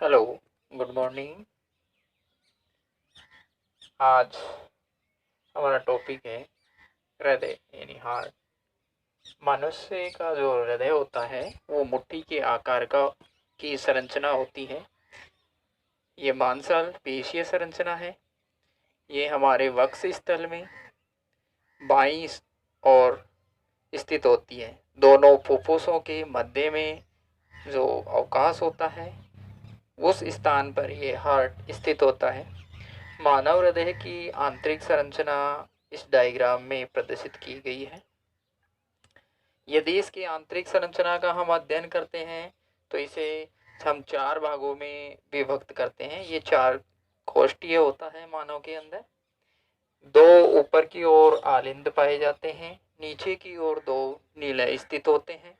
Hello, good morning. आज हमारा topic है हृदय यानी हार्ट। मनुष्य का जो हृदय होता है वो मुट्ठी के आकार का की संरचना होती है। ये मांसल पेशीय संरचना है। ये हमारे वक्ष स्थल में बाईं ओर स्थित होती है। दोनों फुफ्फुसों के मध्य में जो अवकाश होता है उस स्थान पर ये हार्ट स्थित होता है। मानव हृदय की आंतरिक संरचना इस डायग्राम में प्रदर्शित की गई है। यदि इसकी आंतरिक संरचना का हम अध्ययन करते हैं तो इसे हम चार भागों में विभक्त करते हैं। ये चार कोष्ठीय होता है मानव के अंदर। दो ऊपर की ओर आलिंद पाए जाते हैं, नीचे की ओर दो नीले स्थित होते हैं।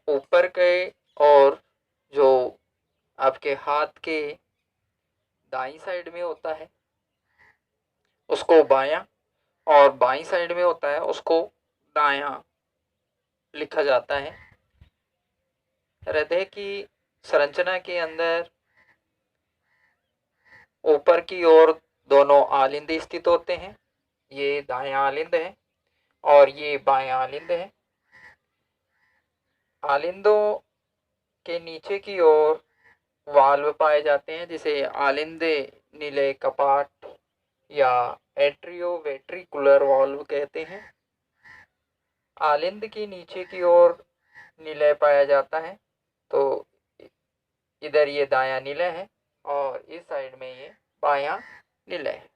ऊपर के और जो आपके हाथ के दाईं साइड में होता है उसको बायां, और बाईं साइड में होता है उसको दायां लिखा जाता है। हृदय की संरचना के अंदर ऊपर की ओर दोनों आलिंद स्थित होते हैं। ये दायां आलिंद है और ये बायां आलिंद है। आलिंदों के नीचे की ओर वाल्व पाए जाते हैं जिसे आलिंद नीले कपाट या एट्रियोवेट्रिकुलर वाल्व कहते हैं। आलिंद के नीचे की ओर निलय पाया जाता है, तो इधर ये दायां निलय है और इस साइड में ये बायां निलय है।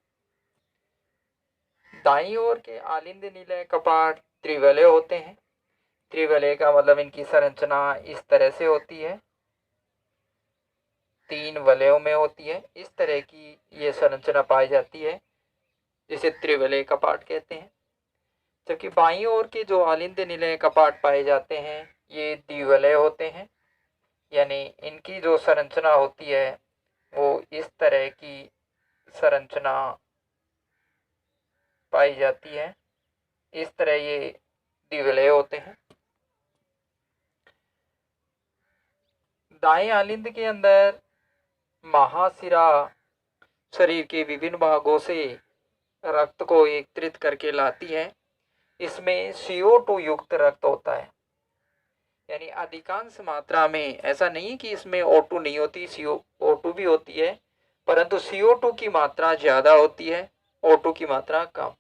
दाईं ओर के आलिंद निलय कपाट त्रिवलय होते हैं। त्रिवलय का मतलब इनकी संरचना इस तरह से होती है, तीन वलयों में होती है। इस तरह की ये संरचना पाई जाती है जिसे त्रिवलय कपाट कहते हैं। जबकि बाईं ओर के जो आलिंद निलय कपाट पाए जाते हैं ये द्विवलय होते हैं, यानी इनकी जो संरचना होती है वो इस तरह की संरचना पाई जाती है। इस तरह ये द्विवलय होते हैं। दाएं आलिंद के अंदर महाशिरा शरीर के विभिन्न भागों से रक्त को एकत्रित करके लाती है। इसमें CO2 युक्त रक्त होता है, यानी अधिकांश मात्रा में। ऐसा नहीं है कि इसमें O2 नहीं होती, CO2 भी होती है, परंतु CO2 की मात्रा ज्यादा होती है, O2 की मात्रा कम।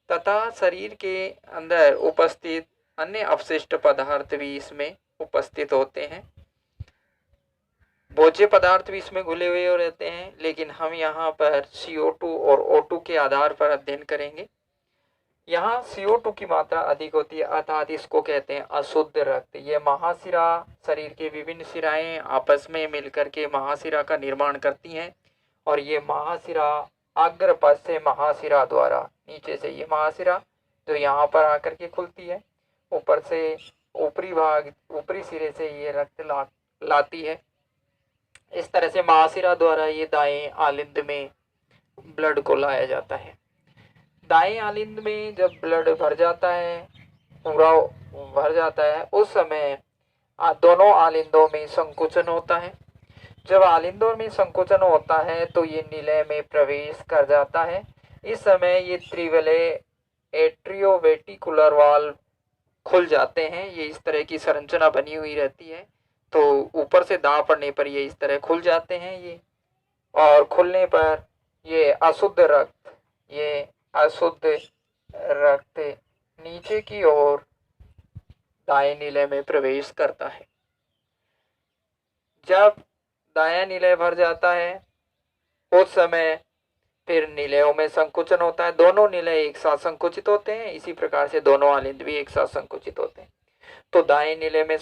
तथा शरीर के अंदर उपस्थित अन्य अवशिष्ट पदार्थ भी इसमें उपस्थित होते हैं। भोज्य पदार्थ भी इसमें घुले हुए रहते हैं, लेकिन हम यहाँ पर CO2 और O2 के आधार पर अध्ययन करेंगे। यहाँ CO2 की मात्रा अधिक होती है, अर्थात इसको कहते हैं अशुद्ध रक्त। ये महाशिरा शरीर के विभिन्न शिराएं आपस में मिलकर के महाशिरा का निर्माण करती हैं, और ये महाशिरा अग्रपद से महाशिरा द्वारा, नीचे से ये महाशिरा जो यहाँ पर आकर के खुलती है, ऊपर से ऊपरी भाग ऊपरी सिरे से ये रक्त लाती है। इस तरह से महाशिरा द्वारा ये दाएं आलिंद में ब्लड को लाया जाता है। दाएं आलिंद में जब ब्लड भर जाता है, पूरा भर जाता है, उस समय दोनों आलिंदों में संकुचन होता है। जब आलिंदों में संकुचन होता है तो ये निलय में प्रवेश कर जाता है। इस समय ये त्रिवलय एट्रियोवेटिकुलर वाल्व खुल जाते हैं। ये इस तरह की संरचना बनी हुई रहती है, तो ऊपर से दाब पड़ने पर ये इस तरह खुल जाते हैं ये, और खुलने पर ये अशुद्ध रक्त नीचे की ओर दाएं निलय में प्रवेश करता है। जब दायां निलय भर जाता है उस समय फिर निलयों में संकुचन होता है। दोनों निलय एक साथ संकुचित होते हैं, इसी प्रकार से दोनों आलिंद भी एक साथ संकुचित होते हैं। तो दाएं निलय में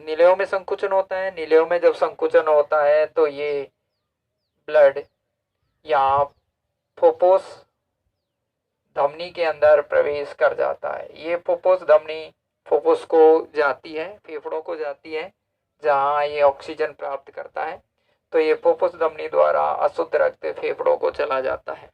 निलयों में संकुचन होता है। निलयों में जब संकुचन होता है तो ये ब्लड यहाँ फुफ्फुस धमनी के अंदर प्रवेश कर जाता है। ये फुफ्फुस धमनी फुफ्फुस को जाती है, फेफड़ों को जाती है, जहाँ ये ऑक्सीजन प्राप्त करता है। तो ये फुफ्फुस धमनी द्वारा अशुद्ध रक्त फेफड़ों को चला जाता है।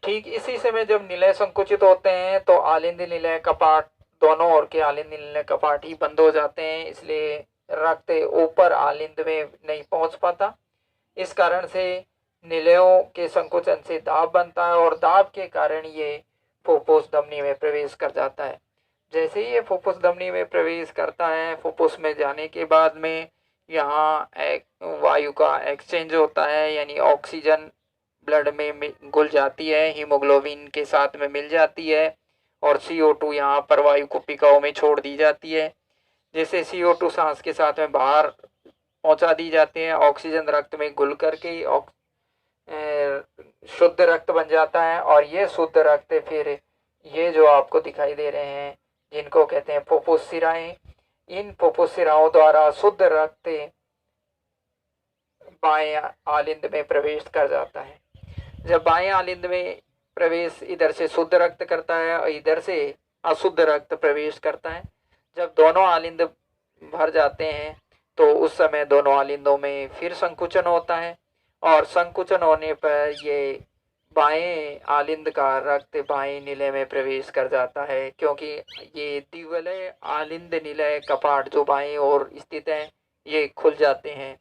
ठीक इसी समय जब निलय संकुचित होते हैं तो आलिंद निलय कपाट, दोनों ओर के आलिंद निलय कपाट ही बंद हो जाते हैं, इसलिए रक्त ऊपर आलिंद में नहीं पहुंच पाता। इस कारण से निलयों के संकुचन से दाब बनता है और दाब के कारण ये फुफ्फुस धमनी में प्रवेश कर जाता है। जैसे ही ये फुफ्फुस धमनी में प्रवेश करता है, फुफ्फुस में जाने के बाद में यहाँ एक वायु का एक्सचेंज होता है, यानी ऑक्सीजन ब्लड में घुल जाती है, हीमोग्लोबिन के साथ में मिल जाती है और CO2 यहाँ पर वायु कुपिकाओं में छोड़ दी जाती है। जैसे CO2 सांस के साथ में बाहर पहुंचा दी जाती है, ऑक्सीजन रक्त में घुल करके शुद्ध रक्त बन जाता है और ये शुद्ध रक्त फिर ये जो आपको दिखाई दे रहे हैं जिनको कहते हैं फुफ्फुस शिराएं, इन फुफ्फुस शिराओं द्वारा शुद्ध रक्त बाएं आलिंद में प्रवेश कर जाता है। जब बाएं आलिंद में प्रवेश इधर से शुद्ध रक्त करता है और इधर से अशुद्ध रक्त प्रवेश करता है। जब दोनों आलिंद भर जाते हैं तो उस समय दोनों आलिंदों में फिर संकुचन होता है और संकुचन होने पर ये बाएं आलिंद का रक्त बाएं निलय में प्रवेश कर जाता है, क्योंकि ये द्विवलय आलिंद निलय कपाट जो बाएं ओर स्थित है ये खुल जाते हैं।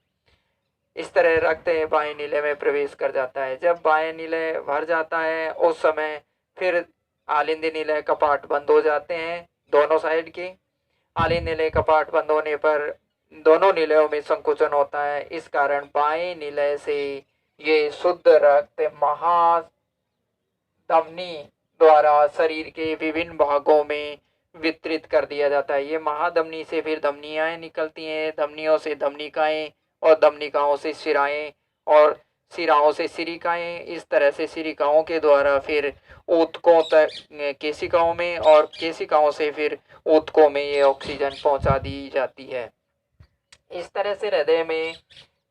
इस तरह रक्त बाएं निलय में प्रवेश कर जाता है। जब बाएं निलय भर जाता है उस समय फिर आलिंद निलय कपाट बंद हो जाते हैं दोनों साइड के। आलिंद निलय कपाट बंद होने पर दोनों निलयों में संकुचन होता है। इस कारण बाएं निलय से ये शुद्ध रक्त महाधमनी द्वारा शरीर के विभिन्न भागों में वितरित कर दिया जाता है। ये महाधमनी से फिर धमनियां निकलती हैं, धमनियों से धमनिकाएं और धमनिकाओं से शिराएं और शिराओं से सिरिकाएं, इस तरह से सिरिकाओं के द्वारा फिर ऊतकों तक केशिकाओं में और केशिकाओं से फिर ऊतकों में ये ऑक्सीजन पहुंचा दी जाती है। इस तरह से हृदय में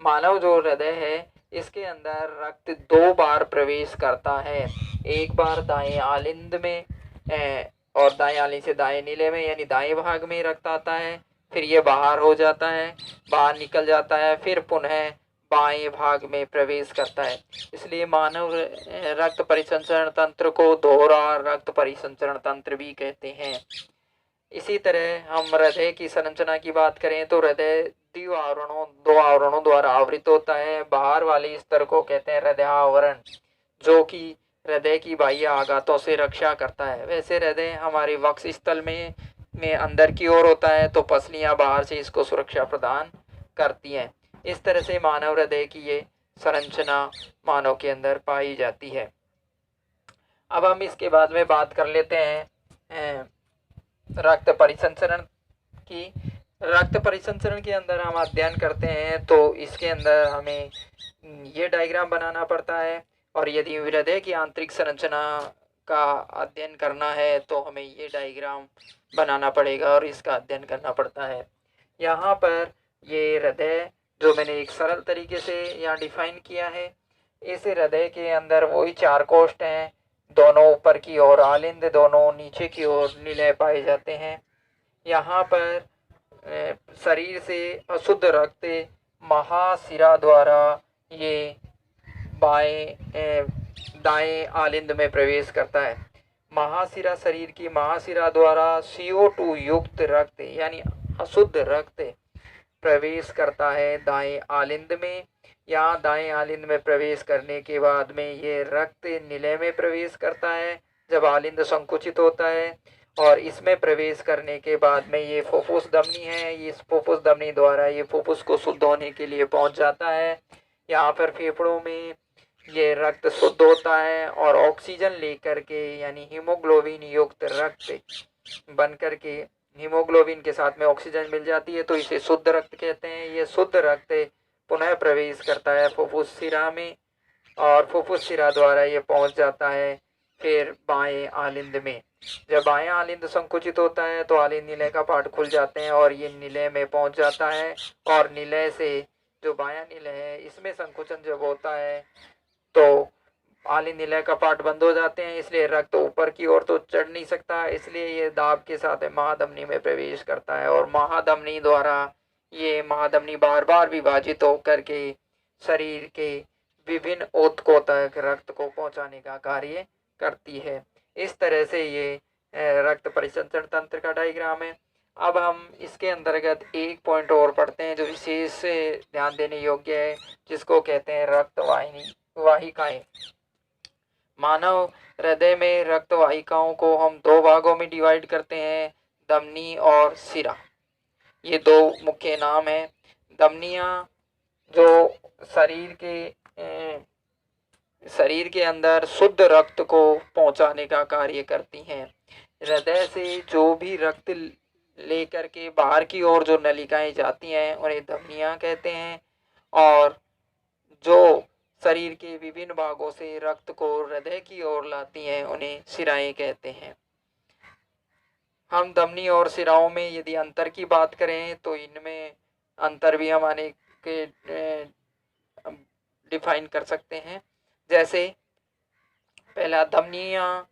मानव जो हृदय है इसके अंदर रक्त 2 बार प्रवेश करता है। एक बार दाएं आलिंद में और दाएं आलिंद से दाएं नीले में यानी दाएं भाग में रक्त आता है, फिर ये बाहर हो जाता है, बाहर निकल जाता है, फिर पुनः बाएं भाग में प्रवेश करता है। इसलिए मानव रक्त परिसंचरण तंत्र को दोहरा रक्त परिसंचरण तंत्र भी कहते हैं। इसी तरह हम हृदय की संरचना की बात करें तो हृदय 2 आवरणों द्वारा आवृत होता है। बाहर वाले स्तर को कहते हैं हृदय आवरण, जो कि हृदय की बाह्य आघातों से रक्षा करता है। वैसे हृदय हमारे वक्ष स्थल में अंदर की ओर होता है तो पसलियां बाहर से इसको सुरक्षा प्रदान करती हैं। इस तरह से मानव हृदय की ये संरचना मानव के अंदर पाई जाती है। अब हम इसके बाद में बात कर लेते हैं रक्त परिसंचरण की। रक्त परिसंचरण के अंदर हम अध्ययन करते हैं तो इसके अंदर हमें ये डायग्राम बनाना पड़ता है और यदि हृदय की आंतरिक संरचना का अध्ययन करना है तो हमें ये डायग्राम बनाना पड़ेगा और इसका अध्ययन करना पड़ता है। यहाँ पर ये हृदय जो मैंने एक सरल तरीके से यहाँ डिफाइन किया है, इस हृदय के अंदर वही 4 कोष्ठ हैं, दोनों ऊपर की ओर आलिंद, दोनों नीचे की ओर निलय पाए जाते हैं। यहाँ पर शरीर से अशुद्ध रक्त महाशिरा द्वारा ये दाएं आलिंद में प्रवेश करता है। महाशिरा शरीर की महाशिरा द्वारा CO2 युक्त रक्त यानी अशुद्ध रक्त प्रवेश करता है दाएं आलिंद में। यहाँ दाएं आलिंद में प्रवेश करने के बाद में ये रक्त निलय में प्रवेश करता है जब आलिंद संकुचित होता है और इसमें प्रवेश करने के बाद में ये फुफ्फुस धमनी है, इस फुफ्फुस धमनी द्वारा ये फुफ्फुस को शुद्ध होने के लिए पहुंच जाता है। यहाँ पर फेफड़ों में ये रक्त शुद्ध होता है और ऑक्सीजन लेकर के यानी हीमोग्लोबिन युक्त रक्त बन करके हीमोग्लोबिन के साथ में ऑक्सीजन मिल जाती है तो इसे शुद्ध रक्त कहते हैं। ये शुद्ध रक्त पुनः प्रवेश करता है फुफ्फुस शिरा में और फुफ्फुस शिरा द्वारा ये पहुंच जाता है फिर बाएं आलिंद में। जब बाएं आलिंद संकुचित होता है तो आलिंद निलय का पार्ट खुल जाते हैं और ये निलय में पहुंच जाता है और निलय से जो बायां निलय है इसमें संकुचन जब होता है तो आलिंद निलय का पार्ट बंद हो जाते हैं, इसलिए रक्त ऊपर की ओर तो चढ़ नहीं सकता, इसलिए ये दाब के साथ महाधमनी में प्रवेश करता है और महाधमनी द्वारा ये महाधमनी बार बार विभाजित होकर के शरीर के विभिन्न ऊतकों तक रक्त को पहुंचाने का कार्य करती है। इस तरह से ये रक्त परिसंचरण तंत्र का डायग्राम है। अब हम इसके अंतर्गत एक पॉइंट और पढ़ते हैं जो विशेष ध्यान देने योग्य है, जिसको कहते हैं रक्त वाहिकाएं। मानव हृदय में रक्त वाहिकाओं को हम दो भागों में डिवाइड करते हैं, धमनी और शिरा। ये दो मुख्य नाम हैं। धमनियां जो शरीर के अंदर शुद्ध रक्त को पहुंचाने का कार्य करती हैं। हृदय से जो भी रक्त लेकर के बाहर की ओर जो नलिकाएं जाती हैं उन्हें धमनियां कहते हैं, और जो शरीर के विभिन्न भागों से रक्त को हृदय की ओर लाती हैं उन्हें शिराएं कहते हैं। हम धमनी और शिराओं में यदि अंतर की बात करें तो इनमें अंतर भी हम अनेक के डिफाइन कर सकते हैं। जैसे पहला, धमनियां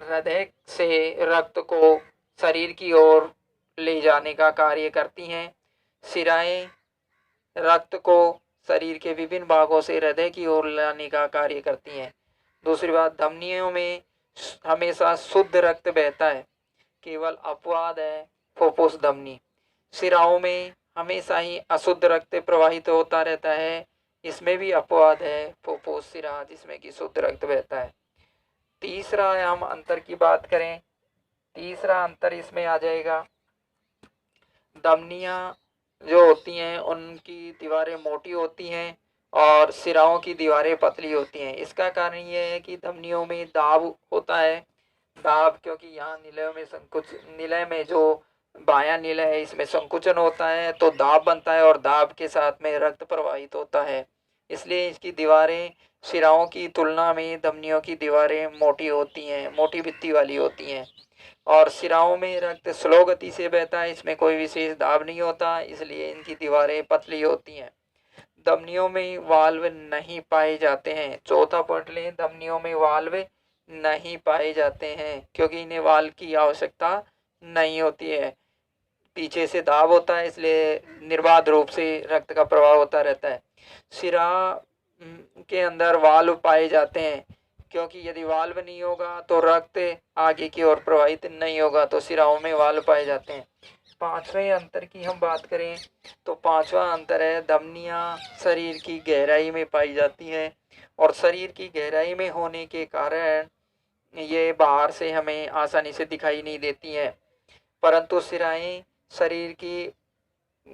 हृदय से रक्त को शरीर की ओर ले जाने का कार्य करती हैं। शिराएं रक्त को शरीर के विभिन्न भागों से हृदय की ओर लाने का कार्य करती हैं। दूसरी बात, धमनियों में हमेशा शुद्ध रक्त बहता है, केवल अपवाद है फुफ्फुस धमनी। शिराओं में हमेशा ही अशुद्ध रक्त प्रवाहित होता रहता है, इसमें भी अपवाद है फुफ्फुस शिरा जिसमें कि शुद्ध रक्त बहता है। तीसरा हम अंतर की बात करें, तीसरा अंतर इसमें आ जाएगा, धमनियां जो होती हैं उनकी दीवारें मोटी होती हैं और शिराओं की दीवारें पतली होती हैं। इसका कारण ये है कि धमनियों में दाब होता है। दाब क्योंकि यहाँ निलय में जो बायां निलय है इसमें संकुचन होता है, तो दाब बनता है और दाब के साथ में रक्त प्रवाहित होता है। इसलिए इसकी दीवारें शिराओं की तुलना में धमनियों की दीवारें मोटी होती हैं, मोटी भित्ति वाली होती हैं। और शिराओं में रक्त स्लो गति से बहता है, इसमें कोई विशेष दाब नहीं होता, इसलिए इनकी दीवारें पतली होती हैं। धमनियों में वाल्व नहीं पाए जाते हैं। चौथा पॉइंट लें, धमनियों में वाल्व नहीं पाए जाते हैं क्योंकि इन्हें वाल्व की आवश्यकता नहीं होती है। पीछे से दाब होता है इसलिए निर्बाध रूप से रक्त का प्रवाह होता रहता है। शिरा के अंदर वाल्व पाए जाते हैं क्योंकि यदि वाल्व नहीं होगा तो रक्त आगे की ओर प्रवाहित नहीं होगा, तो शिराओं में वाल्व पाए जाते हैं। पांचवें अंतर की हम बात करें तो पांचवा अंतर है, धमनियां शरीर की गहराई में पाई जाती हैं और शरीर की गहराई में होने के कारण ये बाहर से हमें आसानी से दिखाई नहीं देती हैं, परंतु शिराएं शरीर की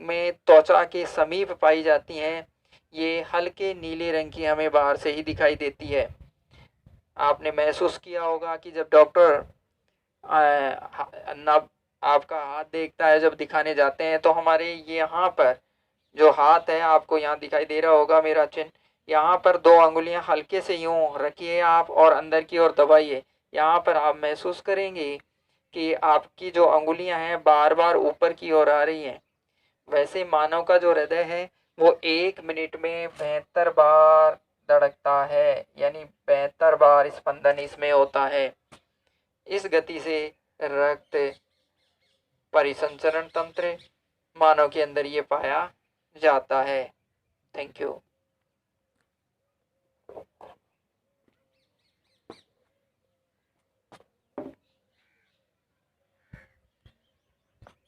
में त्वचा के समीप पाई जाती हैं। ये हल्के नीले रंग की हमें बाहर से ही दिखाई देती है। आपने महसूस किया होगा कि जब डॉक्टर नब आपका हाथ देखता है, जब दिखाने जाते हैं तो हमारे यहाँ पर जो हाथ है, आपको यहाँ दिखाई दे रहा होगा मेरा चिन्ह, यहाँ पर दो अंगुलियां हल्के से यूं रखिए आप और अंदर की ओर दबाइए। यहाँ पर आप महसूस करेंगे कि आपकी जो अंगुलियां हैं बार बार ऊपर की ओर आ रही हैं। वैसे मानव का जो हृदय है वो 1 मिनट में 72 बार धड़कता है, यानी 72 बार स्पंदन इसमें होता है। इस गति से रक्त परिसंचरण तंत्र मानव के अंदर ये पाया जाता है। Thank you.